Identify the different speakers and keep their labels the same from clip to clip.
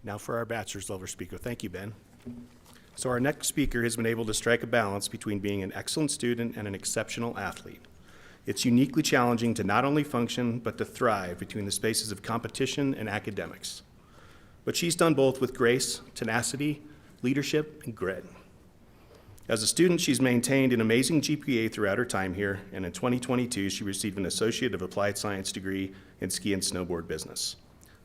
Speaker 1: Now for our bachelor's level speaker. Thank you, Ben. So our next speaker has been able to strike a balance between being an excellent student and an exceptional athlete. It's uniquely challenging to not only function, but to thrive between the spaces of competition and academics. But she's done both with grace, tenacity, leadership, and grit. As a student, she's maintained an amazing GPA throughout her time here, and in 2022, she received an Associate of Applied Science degree in ski and snowboard business.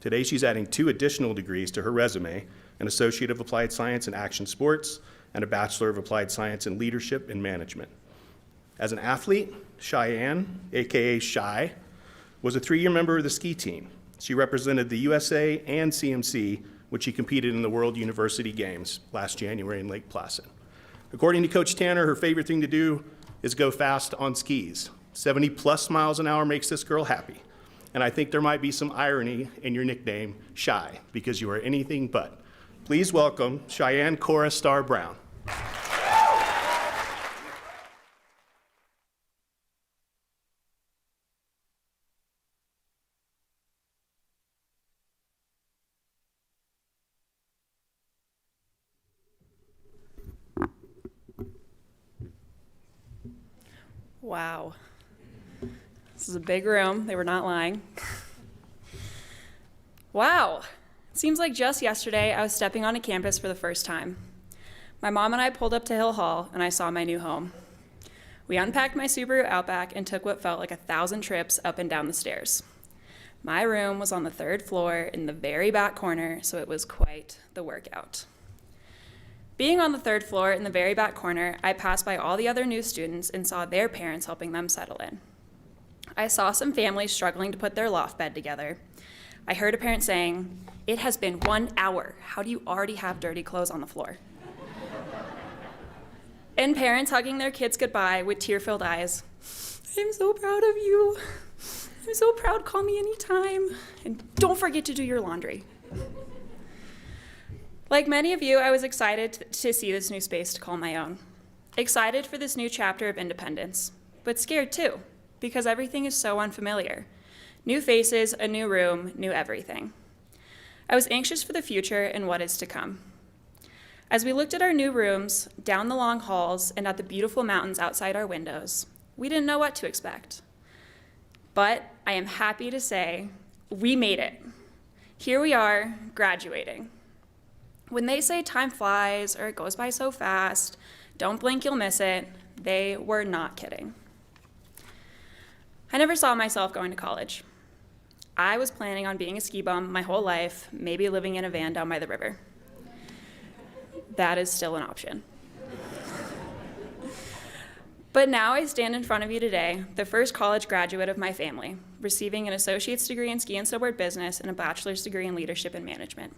Speaker 1: Today, she's adding 2 additional degrees to her resume, an Associate of Applied Science in Action Sports and a Bachelor of Applied Science in Leadership and Management. As an athlete, Cheyenne, AKA Shy, was a 3-year member of the ski team. She represented the USA and CMC when she competed in the World University Games last January in Lake Placid. According to Coach Tanner, her favorite thing to do is go fast on skis. 70+ miles an hour makes this girl happy. And I think there might be some irony in your nickname, Shy, because you are anything but. Please welcome Cheyenne Cora Starr Brown.
Speaker 2: Wow. This is a big room. They were not lying. Wow. It seems like just yesterday I was stepping onto campus for the first time. My mom and I pulled up to Hill Hall and I saw my new home. We unpacked my Subaru Outback and took what felt like 1,000 trips up and down the stairs. My room was on the 3rd floor in the very back corner, so it was quite the workout. Being on the 3rd floor in the very back corner, I passed by all the other new students and saw their parents helping them settle in. I saw some families struggling to put their loft bed together. I heard a parent saying, "It has been 1 hour. How do you already have dirty clothes on the floor?" And parents hugging their kids goodbye with tear-filled eyes. "I'm so proud of you. I'm so proud. Call me anytime. And don't forget to do your laundry." Like many of you, I was excited to see this new space to call my own. Excited for this new chapter of independence, but scared too, because everything is so unfamiliar. New faces, a new room, new everything. I was anxious for the future and what is to come. As we looked at our new rooms, down the long halls, and at the beautiful mountains outside our windows, we didn't know what to expect. But I am happy to say we made it. Here we are, graduating. When they say time flies or it goes by so fast, don't blink, you'll miss it, they were not kidding. I never saw myself going to college. I was planning on being a ski bum my whole life, maybe living in a van down by the river. That is still an option. But now I stand in front of you today, the first college graduate of my family, receiving an associate's degree in ski and snowboard business and a bachelor's degree in leadership and management.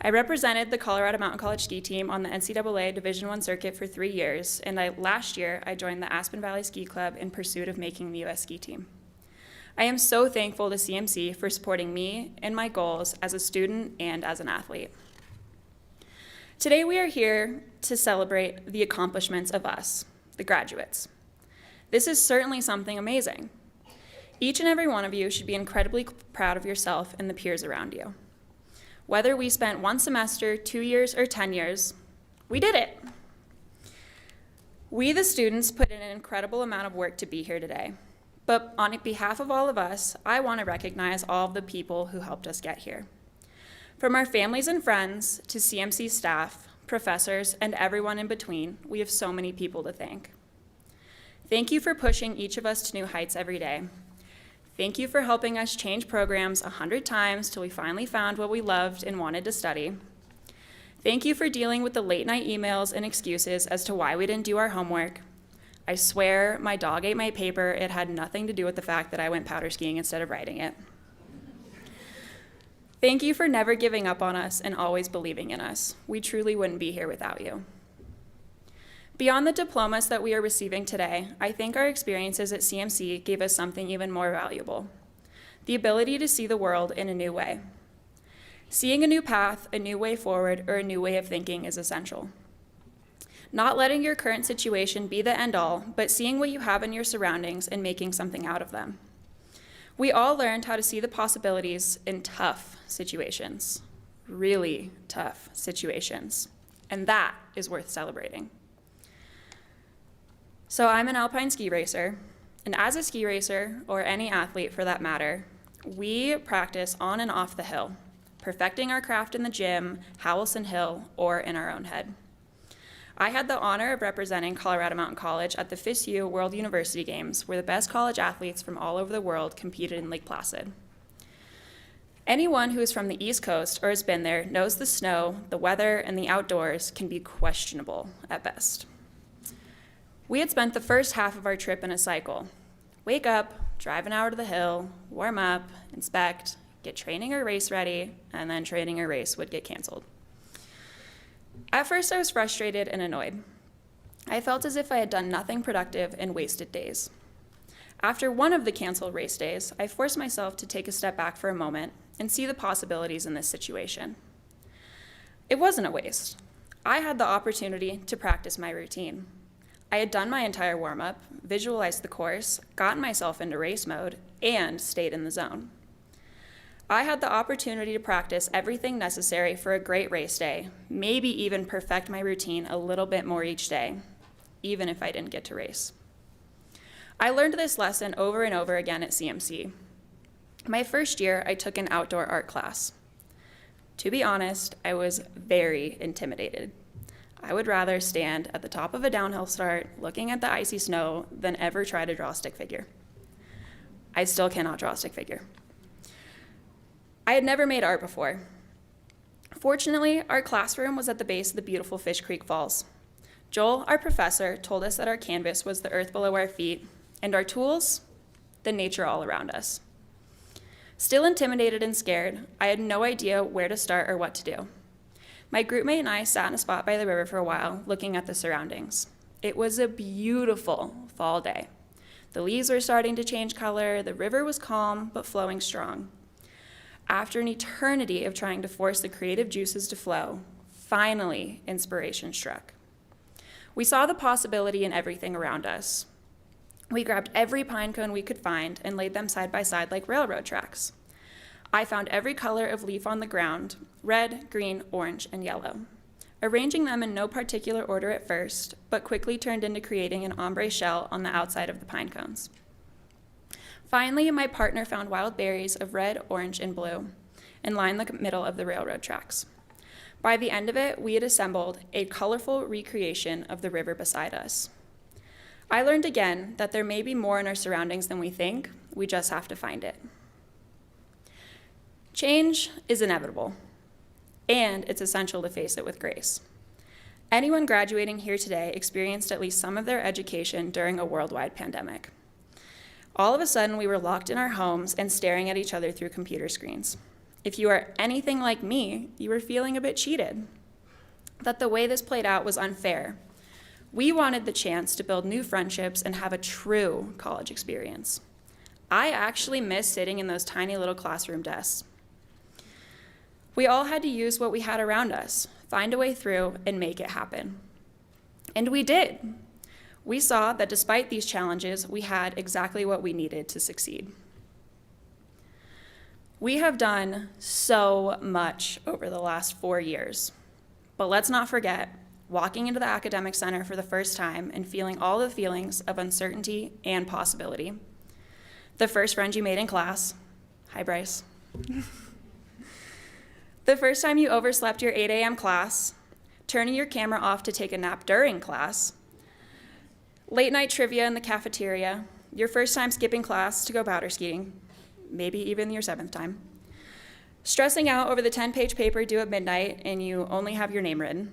Speaker 2: I represented the Colorado Mountain College ski team on the NCAA Division I circuit for 3 years, and last year I joined the Aspen Valley Ski Club in pursuit of making the U.S. ski team. I am so thankful to CMC for supporting me and my goals as a student and as an athlete. Today we are here to celebrate the accomplishments of us, the graduates. This is certainly something amazing. Each and every one of you should be incredibly proud of yourself and the peers around you. Whether we spent 1 semester, 2 years, or 10 years, we did it. We, the students, put in an incredible amount of work to be here today. But on behalf of all of us, I want to recognize all of the people who helped us get here. From our families and friends to CMC staff, professors, and everyone in between, we have so many people to thank. Thank you for pushing each of us to new heights every day. Thank you for helping us change programs 100 times till we finally found what we loved and wanted to study. Thank you for dealing with the late night emails and excuses as to why we didn't do our homework. I swear my dog ate my paper. It had nothing to do with the fact that I went powder skiing instead of writing it. Thank you for never giving up on us and always believing in us. We truly wouldn't be here without you. Beyond the diplomas that we are receiving today, I think our experiences at CMC gave us something even more valuable: the ability to see the world in a new way. Seeing a new path, a new way forward, or a new way of thinking is essential. Not letting your current situation be the end-all, but seeing what you have in your surroundings and making something out of them. We all learned how to see the possibilities in tough situations. really tough situations, and that is worth celebrating. So I'm an alpine ski racer, and as a ski racer, or any athlete for that matter, we practice on and off the hill, perfecting our craft in the gym, Howelson Hill, or in our own head. I had the honor of representing Colorado Mountain College at the FISU World University Games, where the best college athletes from all over the world competed in Lake Placid. Anyone who is from the East Coast or has been there knows the snow, the weather, and the outdoors can be questionable at best. We had spent the first half of our trip in a cycle. Wake up, drive an hour to the hill, warm up, inspect, get training or race ready, and then training or race would get canceled. At first, I was frustrated and annoyed. I felt as if I had done nothing productive and wasted days. After one of the canceled race days, I forced myself to take a step back for a moment and see the possibilities in this situation. It wasn't a waste. I had the opportunity to practice my routine. I had done my entire warm-up, visualized the course, gotten myself into race mode, and stayed in the zone. I had the opportunity to practice everything necessary for a great race day, maybe even perfect my routine a little bit more each day, even if I didn't get to race. I learned this lesson over and over again at CMC. My first year, I took an outdoor art class. To be honest, I was very intimidated. I would rather stand at the top of a downhill start, looking at the icy snow, than ever try to draw a stick figure. I still cannot draw a stick figure. I had never made art before. Fortunately, our classroom was at the base of the beautiful Fish Creek Falls. Joel, our professor, told us that our canvas was the earth below our feet, and our tools, the nature all around us. Still intimidated and scared, I had no idea where to start or what to do. My groupmate and I sat in a spot by the river for a while, looking at the surroundings. It was a beautiful fall day. The leaves were starting to change color, the river was calm but flowing strong. After an eternity of trying to force the creative juices to flow, finally inspiration struck. We saw the possibility in everything around us. We grabbed every pine cone we could find and laid them side by side like railroad tracks. I found every color of leaf on the ground, red, green, orange, and yellow. Arranging them in no particular order at first, but quickly turned into creating an ombre shell on the outside of the pine cones. Finally, my partner found wild berries of red, orange, and blue and lined the middle of the railroad tracks. By the end of it, we had assembled a colorful recreation of the river beside us. I learned again that there may be more in our surroundings than we think, we just have to find it. Change is inevitable, and it's essential to face it with grace. Anyone graduating here today experienced at least some of their education during a worldwide pandemic. All of a sudden, we were locked in our homes and staring at each other through computer screens. If you are anything like me, you were feeling a bit cheated, that the way this played out was unfair. We wanted the chance to build new friendships and have a true college experience. I actually miss sitting in those tiny little classroom desks. We all had to use what we had around us, find a way through, and make it happen. And we did. We saw that despite these challenges, we had exactly what we needed to succeed. We have done so much over the last 4 years, but let's not forget walking into the academic center for the first time and feeling all the feelings of uncertainty and possibility. The first friend you made in class, hi Bryce. The first time you overslept your 8 a.m. class, turning your camera off to take a nap during class, late night trivia in the cafeteria, your first time skipping class to go powder skiing, maybe even your 7th time, stressing out over the 10-page paper due at midnight and you only have your name written,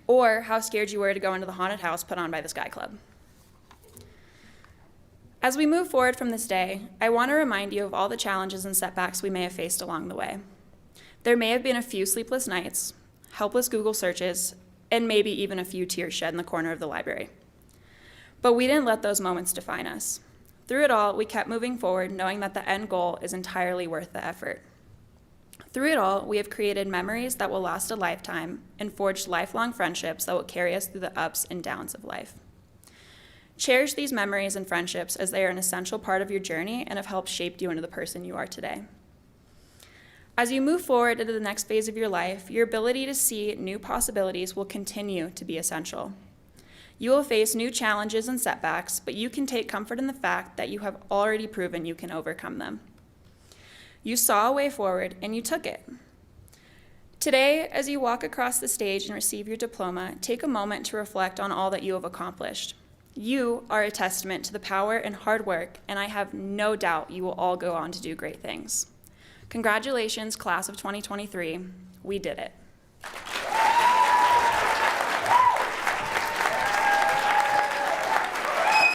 Speaker 2: or how scared you were to go into the haunted house put on by the Sky Club. As we move forward from this day, I want to remind you of all the challenges and setbacks we may have faced along the way. There may have been a few sleepless nights, helpless Google searches, and maybe even a few tears shed in the corner of the library. But we didn't let those moments define us. Through it all, we kept moving forward, knowing that the end goal is entirely worth the effort. Through it all, we have created memories that will last a lifetime and forged lifelong friendships that will carry us through the ups and downs of life. Cherish these memories and friendships as they are an essential part of your journey and have helped shape you into the person you are today. As you move forward into the next phase of your life, your ability to see new possibilities will continue to be essential. You will face new challenges and setbacks, but you can take comfort in the fact that you have already proven you can overcome them. You saw a way forward and you took it. Today, as you walk across the stage and receive your diploma, take a moment to reflect on all that you have accomplished. You are a testament to the power and hard work, and I have no doubt you will all go on to do great things. Congratulations, class of 2023. We did it.